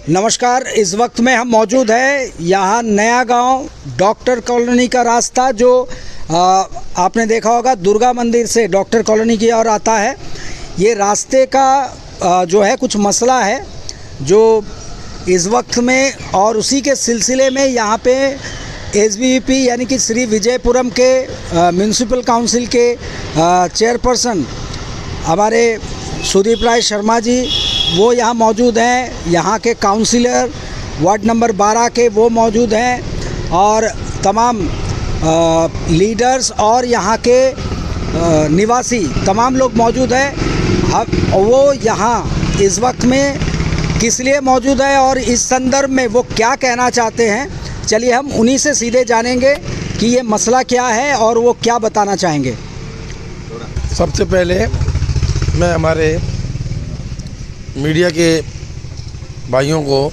नमस्कार। इस वक्त में हम मौजूद हैं यहाँ नया गांव डॉक्टर कॉलोनी का रास्ता जो आपने देखा होगा दुर्गा मंदिर से डॉक्टर कॉलोनी की ओर आता है। ये रास्ते का जो है कुछ मसला है जो इस वक्त में, और उसी के सिलसिले में यहाँ पे एसवीवीपी यानी कि श्री विजयपुरम के म्यूनिसिपल काउंसिल के चेयरपर्सन हमारे सुदीप राय शर्मा जी वो यहाँ मौजूद हैं। यहाँ के काउंसिलर वार्ड नंबर 12 के वो मौजूद हैं और तमाम लीडर्स और यहाँ के निवासी तमाम लोग मौजूद हैं। अब वो यहाँ इस वक्त में किस लिए मौजूद है और इस संदर्भ में वो क्या कहना चाहते हैं, चलिए हम उन्हीं से सीधे जानेंगे कि ये मसला क्या है और वो क्या बताना चाहेंगे। सबसे पहले मैं हमारे मीडिया के भाइयों को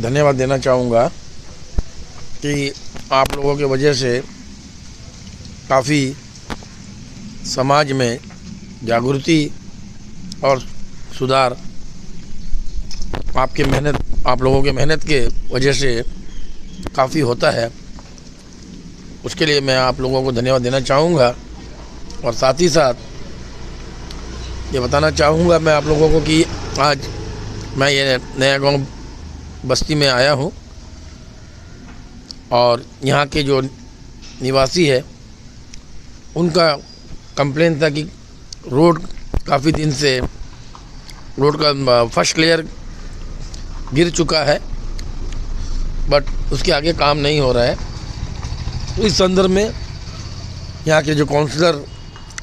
धन्यवाद देना चाहूँगा कि आप लोगों के वजह से काफ़ी समाज में जागृति और सुधार आप लोगों के मेहनत के वजह से काफ़ी होता है। उसके लिए मैं आप लोगों को धन्यवाद देना चाहूँगा और साथ ही साथ ये बताना चाहूँगा मैं आप लोगों को कि आज मैं ये नया गांव बस्ती में आया हूँ और यहाँ के जो निवासी है उनका कंप्लेन था कि रोड काफ़ी दिन से रोड का फर्स्ट लेयर गिर चुका है बट उसके आगे काम नहीं हो रहा है। तो इस संदर्भ में यहाँ के जो काउंसलर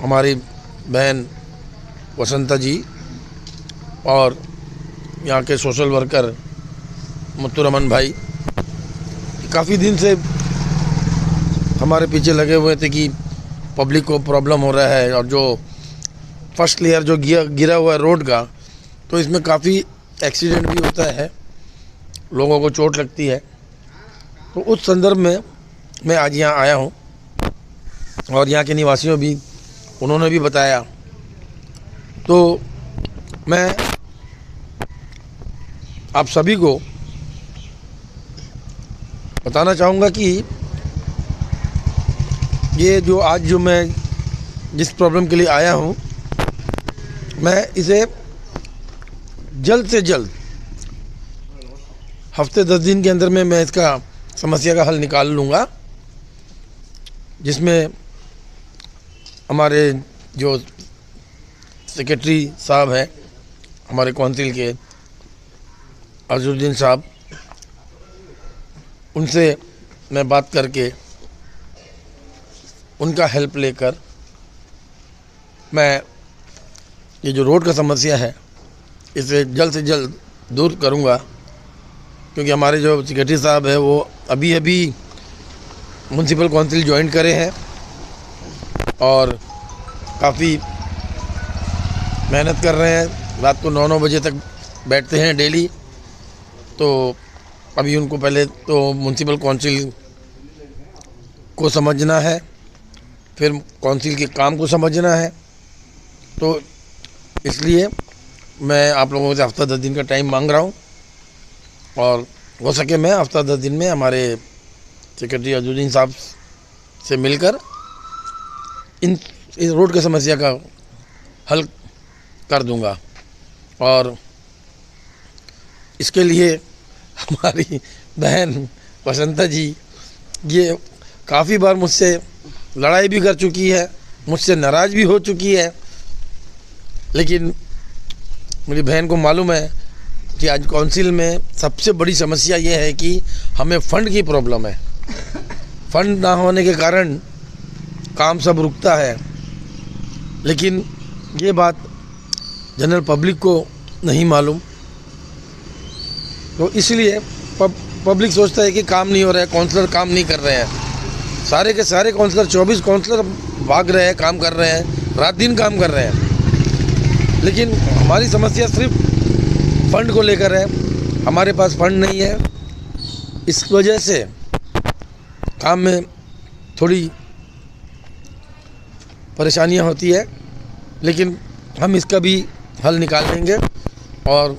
हमारी बहन वसंता जी और यहाँ के सोशल वर्कर मुत्तुरमन भाई काफ़ी दिन से हमारे पीछे लगे हुए थे कि पब्लिक को प्रॉब्लम हो रहा है और जो फर्स्ट लेयर जो गिरा हुआ है रोड का, तो इसमें काफ़ी एक्सीडेंट भी होता है, लोगों को चोट लगती है। तो उस संदर्भ में मैं आज यहाँ आया हूँ और यहाँ के निवासियों भी उन्होंने भी बताया। तो मैं आप सभी को बताना चाहूँगा कि ये जो आज जो मैं जिस प्रॉब्लम के लिए आया हूँ मैं इसे जल्द से जल्द हफ्ते 10 दिन के अंदर में मैं इसका समस्या का हल निकाल लूँगा, जिसमें हमारे जो सेक्रेटरी साहब हैं हमारे काउंसिल के अजरुद्दीन साहब, उनसे मैं बात करके उनका हेल्प लेकर मैं ये जो रोड का समस्या है इसे जल्द से जल्द दूर करूंगा। क्योंकि हमारे जो सेक्रेटरी साहब है वो अभी म्यूनसिपल काउंसिल ज्वाइन करे हैं और काफ़ी मेहनत कर रहे हैं। रात को 9-9 बजे तक बैठते हैं डेली। तो अभी उनको पहले तो म्यूनसिपल काउंसिल को समझना है, फिर काउंसिल के काम को समझना है। तो इसलिए मैं आप लोगों से हफ्ता 10 दिन का टाइम मांग रहा हूँ और हो सके मैं हफ्ता 10 दिन में हमारे सेक्रेटरी अजरुद्दीन साहब से मिलकर इस रोड की समस्या का हल कर दूंगा। और इसके लिए हमारी बहन वसंता जी ये काफ़ी बार मुझसे लड़ाई भी कर चुकी है, मुझसे नाराज़ भी हो चुकी है, लेकिन मेरी बहन को मालूम है कि आज काउंसिल में सबसे बड़ी समस्या ये है कि हमें फ़ंड की प्रॉब्लम है। फ़ंड ना होने के कारण काम सब रुकता है, लेकिन ये बात जनरल पब्लिक को नहीं मालूम। तो इसलिए पब्लिक सोचता है कि काम नहीं हो रहा है, काउंसलर काम नहीं कर रहे हैं। सारे के सारे काउंसलर 24 काउंसलर भाग रहे हैं, काम कर रहे हैं, रात दिन काम कर रहे हैं। लेकिन हमारी समस्या सिर्फ फ़ंड को लेकर है। हमारे पास फ़ंड नहीं है, इस वजह से काम में थोड़ी परेशानियां होती है, लेकिन हम इसका भी हल निकाल लेंगे और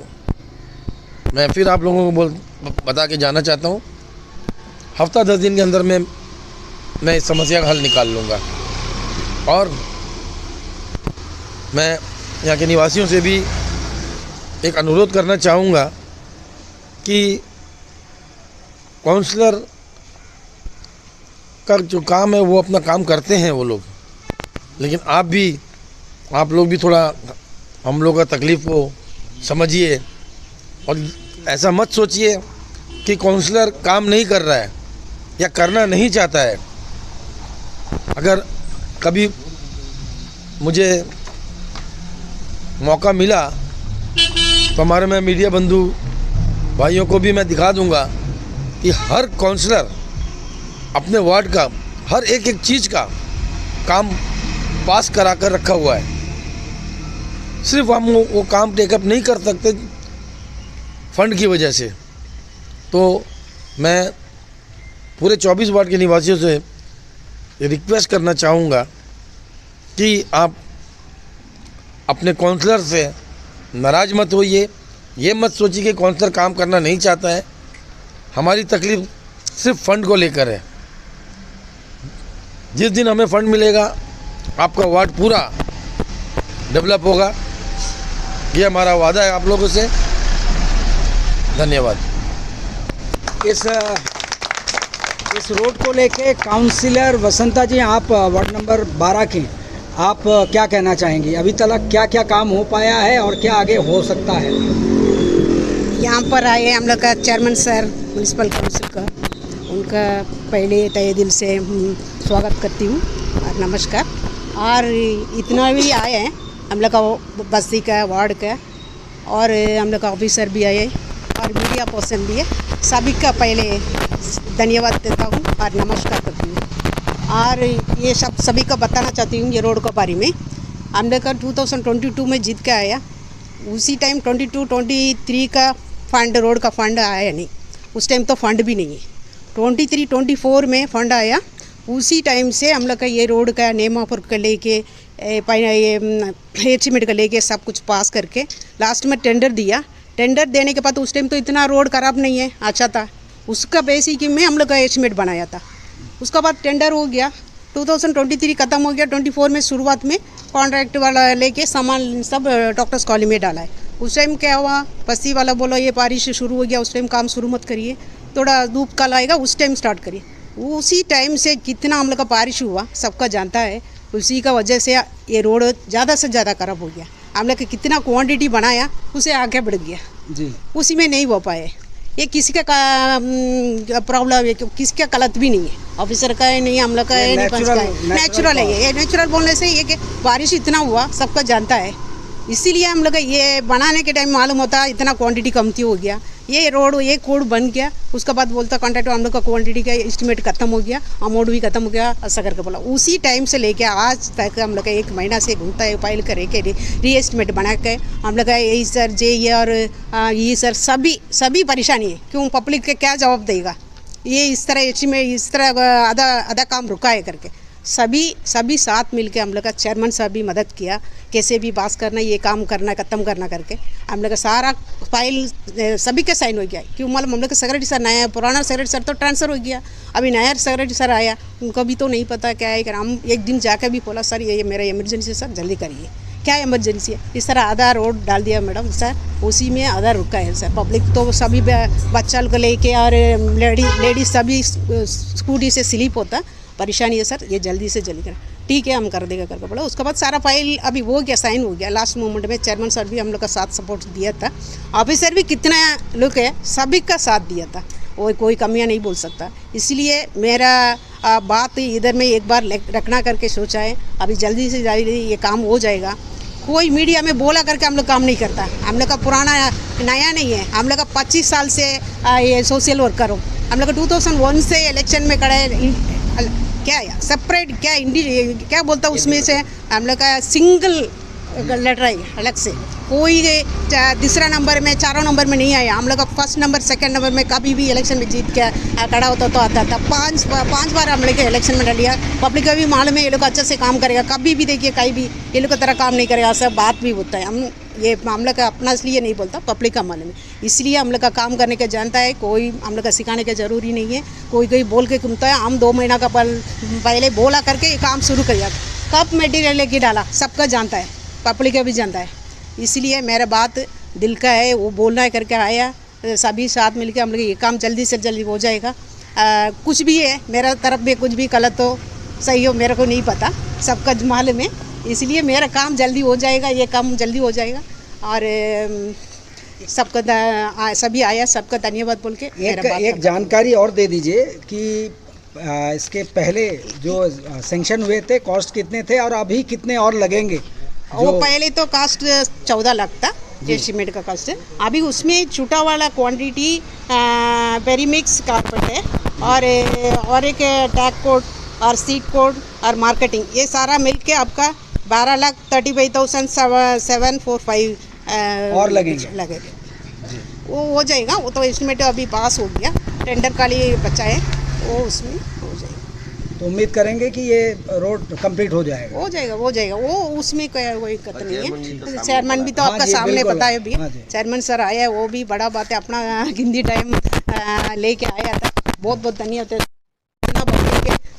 मैं फिर आप लोगों को बता के जाना चाहता हूँ, हफ्ता 10 दिन के अंदर में मैं इस समस्या का हल निकाल लूँगा। और मैं यहाँ के निवासियों से भी एक अनुरोध करना चाहूँगा कि काउंसलर का जो काम है वो अपना काम करते हैं वो लोग, लेकिन आप लोग भी थोड़ा हम लोग का तकलीफ़ को समझिए और ऐसा मत सोचिए कि काउंसलर काम नहीं कर रहा है या करना नहीं चाहता है। अगर कभी मुझे मौका मिला तो हमारे मैं मीडिया बंधु भाइयों को भी मैं दिखा दूंगा कि हर काउंसलर अपने वार्ड का हर एक चीज़ का काम पास करा कर रखा हुआ है। सिर्फ हम वो काम टेकअप नहीं कर सकते फंड की वजह से। तो मैं पूरे 24 वार्ड के निवासियों से रिक्वेस्ट करना चाहूँगा कि आप अपने काउंसलर से नाराज़ मत होइए, ये मत सोचिए कि काउंसलर काम करना नहीं चाहता है। हमारी तकलीफ़ सिर्फ फंड को लेकर है। जिस दिन हमें फंड मिलेगा आपका वार्ड पूरा डेवलप होगा, ये हमारा वादा है आप लोगों से। धन्यवाद। इस रोड को लेके काउंसिलर वसंता जी, आप वार्ड नंबर 12 की, आप क्या कहना चाहेंगी? अभी तक क्या क्या काम हो पाया है और क्या आगे हो सकता है? यहाँ पर आए हम लोग का चेयरमैन सर म्यूनसिपल काउंसिल का, उनका पहले तहे दिल से स्वागत करती हूँ और नमस्कार। और इतना भी आए हैं हम लोग का बस्ती का वार्ड का, और हम लोग का ऑफिसर भी आए और मीडिया पर्सन भी है, सभी का पहले धन्यवाद देता हूँ और नमस्कार करती हूँ। और ये सभी को बताना चाहती हूँ ये रोड के बारे में। हम लोग का 2022 में जीत के आया, उसी टाइम 22-23 का फंड, रोड का फंड आया नहीं, उस टाइम तो फंड भी नहीं है। 23-24 में फंड आया, उसी टाइम से हम लोग का ये रोड का नेम ऑफर का लेके एस्टीमेट का लेके सब कुछ पास करके लास्ट में टेंडर दिया। टेंडर देने के बाद उस टाइम तो इतना रोड खराब नहीं है, अच्छा था, उसका बेसिक में हम लोग का एस्टीमेट बनाया था। उसका बाद टेंडर हो गया, 2023 ख़त्म हो गया, 24 में शुरुआत में कॉन्ट्रैक्ट वाला लेके सामान सब डॉक्टर्स कॉलोनी में डाला है। उस टाइम क्या हुआ, बस्ती वाला बोला ये बारिश शुरू हो गया, उस टाइम काम शुरू मत करिए, थोड़ा धूप कल आएगा उस टाइम स्टार्ट करिए। उसी टाइम से कितना हम लोग का बारिश हुआ सबका जानता है, उसी का वजह से ये रोड ज़्यादा से ज़्यादा खराब हो गया। हम लोग कितना क्वांटिटी बनाया उसे आगे बढ़ गया जी, उसी में नहीं हो पाए। ये किसी का प्रॉब्लम है, किसी का गलत भी नहीं है, ऑफिसर का है नहीं, हम लोग का है नहीं, पंच का है, नेचुरल है। ये नेचुरल बोलने से ये कि बारिश इतना हुआ सबका जानता है, इसीलिए हम लोग ये बनाने के टाइम मालूम होता इतना क्वांटिटी कमती हो गया। ये रोड ये कोड बन गया, उसके बाद बोलता कॉन्ट्रैक्ट हम लोग का क्वांटिटी का एस्टीमेट खत्म हो गया, अमाउंट भी खत्म हो गया, ऐसा करके बोला। उसी टाइम से लेके आज तक हम लोग का 1 महीना से घूमता है, फाइल करे के री एस्टीमेट बना के हम लोग का यही सर जे और ये सर सभी परेशानी है। क्यों पब्लिक के क्या जवाब देगा, ये इस तरह एस्टीमेट इस तरह आधा काम रुका है करके सभी साथ मिलके हम लोग का चेयरमैन साहब भी मदद किया, कैसे भी पास करना, ये काम करना, ख़त्म करना करके हम लोग का सारा फाइल सभी के साइन हो गया। क्यों मालूम, हम लोग का सेक्रेटरी सर नया, पुराना सेक्रेटरी सर तो ट्रांसफ़र हो गया, अभी नया सेक्रेटरी सर आया, उनको भी तो नहीं पता क्या है। हम एक दिन जाकर भी बोला सर ये मेरा इमरजेंसी सर जल्दी करिए, क्या इमरजेंसी है। इस तरह आधा रोड डाल दिया मैडम सर, उसी में आधा रुका है सर। पब्लिक तो सभी बच्चा को लेके और लेडीज सभी स्कूटी से स्लिप होता, परेशानी है सर, ये जल्दी से जल्दी करें। ठीक है हम कर देगा करके बोला। उसके बाद सारा फाइल अभी हो गया, साइन हो गया। लास्ट मोमेंट में चेयरमैन सर भी हम लोग का साथ सपोर्ट दिया था, ऑफिसर भी कितना लोग है सभी का साथ दिया था, वो कोई कमियां नहीं बोल सकता। इसलिए मेरा बात इधर में एक बार रखना करके सोचा है, अभी जल्दी से जल्दी ये काम हो जाएगा। कोई मीडिया में बोला करके हम लोग काम नहीं करता, हम लोग का पुराना नया नहीं है, हम लोग का 25 साल से ये सोशल वर्कर हो। हम लोग का 2001 से इलेक्शन में खड़े, क्या है सेपरेट क्या बोलता उसमें से हम लोग का सिंगल लड़ रहा है, अलग से कोई तीसरा नंबर में 4 नंबर में नहीं आया। हम लोग का फर्स्ट नंबर सेकंड नंबर में कभी भी इलेक्शन में जीत के खड़ा होता तो आता था। 5 बार हम लोग के इलेक्शन में लिया। पब्लिक का भी मालूम है ये लोग अच्छे से काम करेगा, कभी भी देखिए कहीं भी ये लोग की तरह काम नहीं करेगा, सब बात भी होता है। हम ये हम लोग का अपना इसलिए नहीं बोलता, पब्लिक का मन में, इसलिए हम लोग का काम करने का जानता है। कोई हम लोग का सिखाने का ज़रूरी नहीं है। कोई बोल के घूमता है, हम 2 महीना का पहले बोला करके ये काम शुरू कर दिया। कब मटेरियल लेके डाला सबका जानता है, पब्लिक का भी जानता है। इसलिए मेरा बात दिल का है, वो बोलना है करके आया। सभी साथ मिलके हम लोग ये काम जल्दी से जल्दी हो जाएगा। कुछ भी है मेरा तरफ में, कुछ भी गलत हो सही हो मेरे को नहीं पता, सबका मालूम है। इसलिए मेरा काम जल्दी हो जाएगा, ये काम जल्दी हो जाएगा। और सबका सभी आया, सबका धन्यवाद बोल के एक जानकारी और दे दीजिए कि इसके पहले जो सैंक्शन हुए थे कॉस्ट कितने थे और अभी कितने और लगेंगे? वो पहले तो कास्ट 14 लाख था एस्टिमेट का कास्ट है। अभी उसमें छूटा वाला क्वांटिटी पेरीमिक्स कारपेट है और एक टैग कोड और सीट कोड और मार्केटिंग, ये सारा मिलके आपका 12,35,745 और लगेगा। वो हो जाएगा। वो तो एस्टिमेट अभी पास हो गया, टेंडर का लिए बचा है, वो उसमें हो जाएगा। तो उम्मीद करेंगे कि ये रोड कंप्लीट हो जाएगा। हो जाएगा। वो उसमें कोई दिक्कत नहीं है। चेयरमैन भी तो आपका सामने पता है भी, चेयरमैन सर आया है, वो भी बड़ा बात है, अपना हिंदी टाइम लेके आया था। बहुत बहुत धन्यवाद है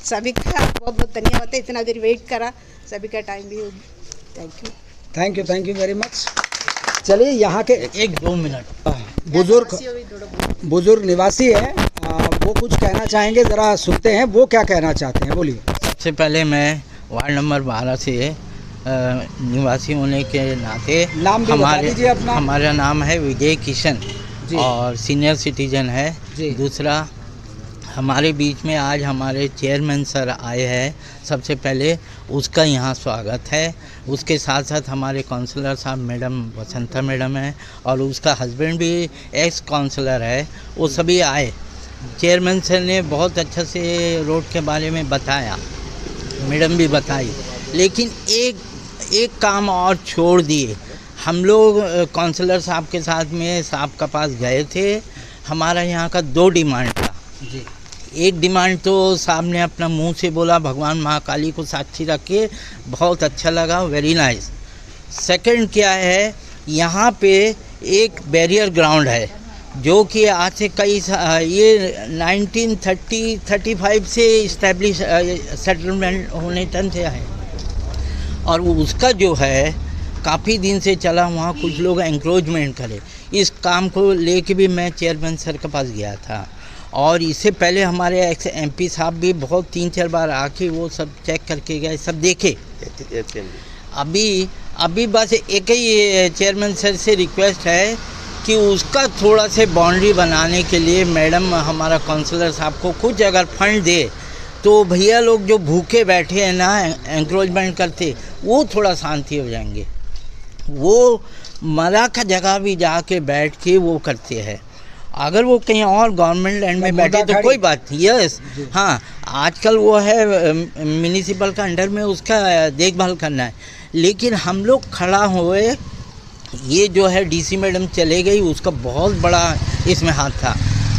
सभी का, बहुत बहुत धन्यवाद है, इतना देर वेट करा, सभी का टाइम भी। Thank you very much. चलिए यहाँ के 1-2 मिनट बुजुर्ग निवासी है, वो कुछ कहना चाहेंगे, ज़रा सुनते हैं वो क्या कहना चाहते हैं, बोलिए। सबसे पहले मैं वार्ड नंबर 12 से निवासी होने के नाते नाम भी बता दीजिए अपना। हमारा नाम है विजय किशन और सीनियर सिटीजन है। दूसरा, हमारे बीच में आज हमारे चेयरमैन सर आए हैं, सबसे पहले उसका यहाँ स्वागत है। उसके साथ साथ हमारे काउंसलर साहब मैडम वसंता मैडम है और उसका हस्बैंड भी एक्स काउंसलर है, वो सभी आए। चेयरमैन सर ने बहुत अच्छा से रोड के बारे में बताया, मैडम भी बताई, लेकिन एक काम और छोड़ दिए। हम लोग काउंसलर साहब के साथ में साहब के पास गए थे। हमारा यहाँ का 2 डिमांड था जी। एक डिमांड तो साहब ने अपना मुंह से बोला, भगवान महाकाली को साक्षी रख के, बहुत अच्छा लगा, वेरी नाइस। सेकंड क्या है, यहाँ पे एक बैरियर ग्राउंड है जो कि आज से ये 1935 से इस्टेब्लिश सेटलमेंट होने तक से है और उसका जो है काफ़ी दिन से चला, वहाँ कुछ लोग एंक्रोचमेंट करे। इस काम को लेके भी मैं चेयरमैन सर के पास गया था और इससे पहले हमारे एक्स MP साहब भी बहुत 3-4 बार आके वो सब चेक करके गए, सब देखे। अभी बस एक ही चेयरमैन सर से रिक्वेस्ट है कि उसका थोड़ा से बाउंड्री बनाने के लिए मैडम हमारा काउंसलर साहब को कुछ अगर फंड दे तो भैया लोग जो भूखे बैठे हैं ना, एंक्रोचमेंट करते, वो थोड़ा शांति हो जाएंगे। वो मरा का जगह भी जाके बैठ के वो करते हैं। अगर वो कहीं और गवर्नमेंट लैंड में बैठे तो कोई बात नहीं। यस, हाँ, आजकल वो है म्यूनिसिपल का अंडर में उसका देखभाल करना है, लेकिन हम लोग खड़ा हुए, ये जो है DC मैडम चले गई, उसका बहुत बड़ा इसमें हाथ था।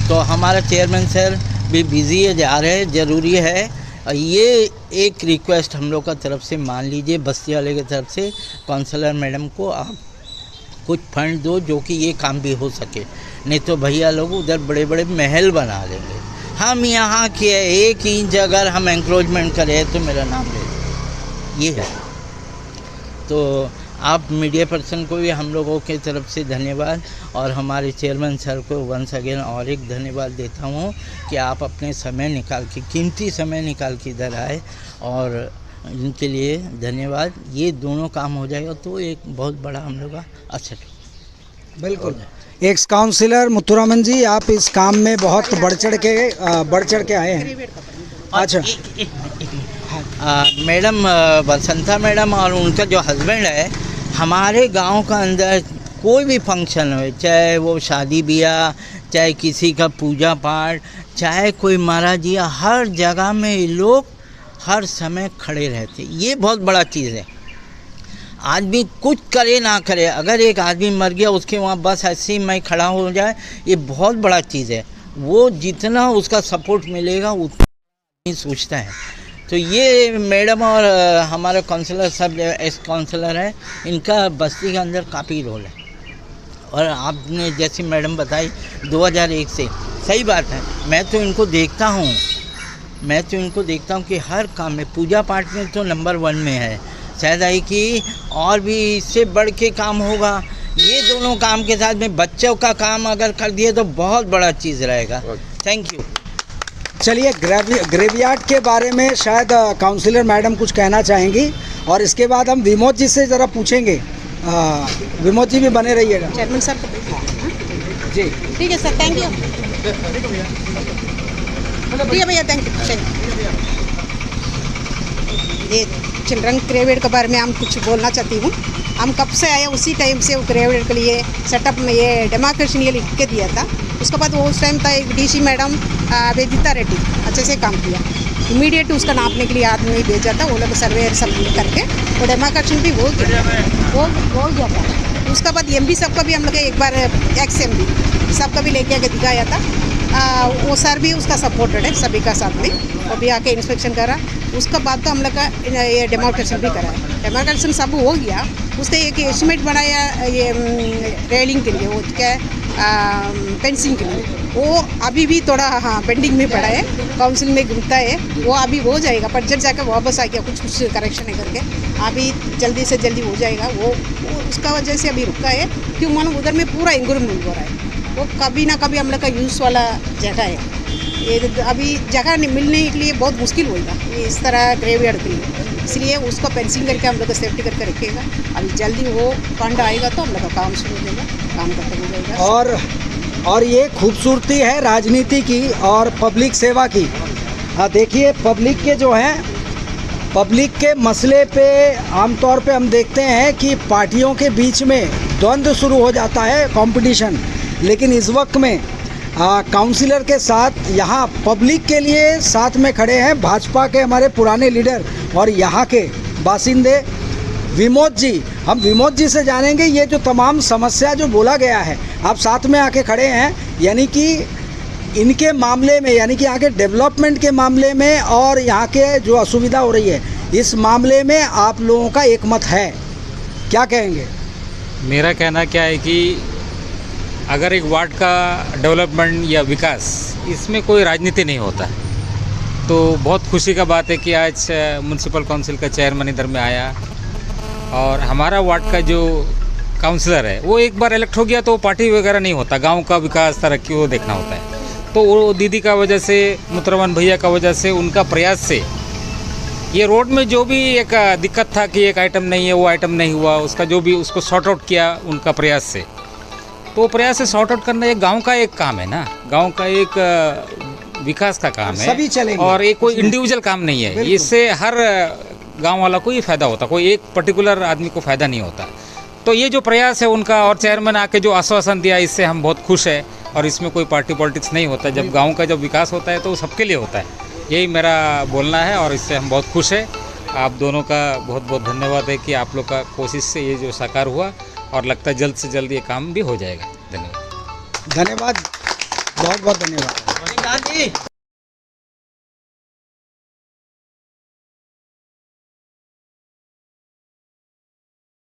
तो हमारा चेयरमैन सर भी बिज़ी है, जा रहे हैं, ज़रूरी है। ये एक रिक्वेस्ट हम लोग का तरफ से मान लीजिए, बस्ती वाले की तरफ से काउंसलर मैडम को आप कुछ फंड दो जो कि ये काम भी हो सके, नहीं तो भैया लोग उधर बड़े बड़े महल बना देंगे। हम यहाँ के 1 इंच अगर हम एंक्रोचमेंट करें तो मेरा नाम ले, ये है। तो आप मीडिया पर्सन को भी हम लोगों की तरफ से धन्यवाद और हमारे चेयरमैन सर को वंस अगेन और एक धन्यवाद देता हूँ कि आप अपने समय निकाल के, कीमती समय निकाल के इधर आए और इनके लिए धन्यवाद। ये दोनों काम हो जाएगा तो एक बहुत बड़ा हम लोग का अच्छा। बिल्कुल। एक्स काउंसिलर मुथुरामन जी, आप इस काम में बहुत बढ़ चढ़ के आए हैं। अच्छा, मैडम वसंता मैडम और उनका जो हस्बैंड है, हमारे गांव का अंदर कोई भी फंक्शन हो, चाहे वो शादी ब्याह, चाहे किसी का पूजा पाठ, चाहे कोई महाराज जी, हर जगह में ये लोग हर समय खड़े रहते। ये बहुत बड़ा चीज़ है। आदमी कुछ करे ना करे, अगर एक आदमी मर गया उसके वहाँ बस ऐसे ही मैं खड़ा हो जाए, ये बहुत बड़ा चीज़ है। वो जितना उसका सपोर्ट मिलेगा उतना सोचता है। तो ये मैडम और हमारे काउंसलर सब एक्स काउंसलर हैं, इनका बस्ती के अंदर काफ़ी रोल है। और आपने जैसे मैडम बताई 2001 से, सही बात है। मैं तो इनको देखता हूँ कि हर काम में, पूजा पाठ में तो नंबर 1 में है। शायद है कि और भी इससे बढ़ के काम होगा। ये दोनों काम के साथ में बच्चों का काम अगर कर दिए तो बहुत बड़ा चीज़ रहेगा। Thank you. चलिए, ग्रेवयार्ड के बारे में शायद काउंसिलर मैडम कुछ कहना चाहेंगी और इसके बाद हम विमोद जी से ज़रा पूछेंगे। विमोद जी भी बने रहिएगा। चेयरमैन सर जी ठीक है सर, थैंक यू। ठीक है भैया, थैंक यू। ये चिल्ड्रन ग्रेवयार्ड के बारे में हम कुछ बोलना चाहती हूँ। हम कब से आए उसी टाइम से वो ग्रेवयार्ड के लिए सेटअप में ये डेमोक्रेशन ये लिख के दिया था। उसके बाद वो उस टाइम था एक डीसी मैडम वेदिता रेड्डी अच्छे से काम किया। इमीडिएट उसका नापने के लिए आदमी भेजा था, वो लोग सर्वे सब करके वो डेमोक्रेशन भी हो गया था। उसके बाद एमपी साहब का भी हम लोग एक बार एक्स एमपी साहब का भी लेके आके दिखाया था। वो सर भी उसका सपोर्टेड है सभी का साथ में, वो भी आके इंस्पेक्शन करा। उसका बाद तो हम लोग का ये डेमोक्रेशन भी करा है। डेमोक्रेशन सब हो गया, उसका एक एस्टिमेट बनाया ये रेलिंग के लिए, वो क्या फेंसिंग के लिए, वो अभी भी थोड़ा पेंडिंग में पड़ा है, काउंसिल में घूमता है। वो अभी हो जाएगा, बजट जाकर वापस आ गया, कुछ करेक्शन है करके अभी जल्दी से जल्दी हो जाएगा। वो उसका वजह से अभी रुका है, क्यों मालूम उधर में पूरा इंक्रूवमेंट हो रहा है। वो कभी ना कभी हम लोग का यूज़ वाला जगह है, ये अभी जगह मिलने के लिए बहुत मुश्किल होगा इस तरह ग्रेवयार्ड के लिए। इसलिए उसको फेंसिंग करके हम लोग सेफ्टी करके रखेगा। अभी जल्दी वो फंड आएगा तो हम लोग का काम शुरू हो जाएगा, काम खत्म हो जाएगा। और ये खूबसूरती है राजनीति की और पब्लिक सेवा की। देखिए, पब्लिक के जो हैं, पब्लिक के मसले पे आमतौर पे हम देखते हैं कि पार्टियों के बीच में द्वंद्व शुरू हो जाता है, कंपटीशन। लेकिन इस वक्त में काउंसिलर के साथ यहाँ पब्लिक के लिए साथ में खड़े हैं भाजपा के हमारे पुराने लीडर और यहाँ के बासिंदे विमोद जी। हम विमोद जी से जानेंगे ये जो तमाम समस्या जो बोला गया है, आप साथ में आके खड़े हैं, यानी कि इनके मामले में, यानी कि यहाँ के डेवलपमेंट के मामले में और यहाँ के जो असुविधा हो रही है इस मामले में आप लोगों का एक मत है, क्या कहेंगे? मेरा कहना क्या है कि अगर एक वार्ड का डेवलपमेंट या विकास, इसमें कोई राजनीति नहीं होता। तो बहुत खुशी का बात है कि आज म्यूनसिपल काउंसिल का चेयरमैन इधर में आया और हमारा वार्ड का जो काउंसलर है वो एक बार इलेक्ट हो गया तो पार्टी वगैरह नहीं होता, गांव का विकास तरक्की वो देखना होता है। तो वो दीदी का वजह से, मुतरवन भैया का वजह से, उनका प्रयास से ये रोड में जो भी एक दिक्कत था कि एक आइटम नहीं है, वो आइटम नहीं हुआ, उसका जो भी उसको सॉर्ट आउट किया उनका प्रयास से। तो प्रयास से सॉर्ट आउट करना एक गांव का एक काम है ना, गांव का एक विकास का काम है, सभी चलेंगे और एक कोई इंडिविजुअल काम नहीं है। इससे हर गांव वाला को ही फायदा होता, कोई एक पर्टिकुलर आदमी को फायदा नहीं होता। तो ये जो प्रयास है उनका और चेयरमैन आके जो आश्वासन दिया, इससे हम बहुत खुश हैं। और इसमें कोई पार्टी पॉलिटिक्स नहीं होता। जब गाँव का जब विकास होता है तो सबके लिए होता है, यही मेरा बोलना है और इससे हम बहुत खुश हैं। आप दोनों का बहुत बहुत धन्यवाद है कि आप लोग का कोशिश से ये जो साकार हुआ और लगता है जल्द से जल्द ये काम भी हो जाएगा। धन्यवाद, धन्यवाद, बहुत बहुत धन्यवाद।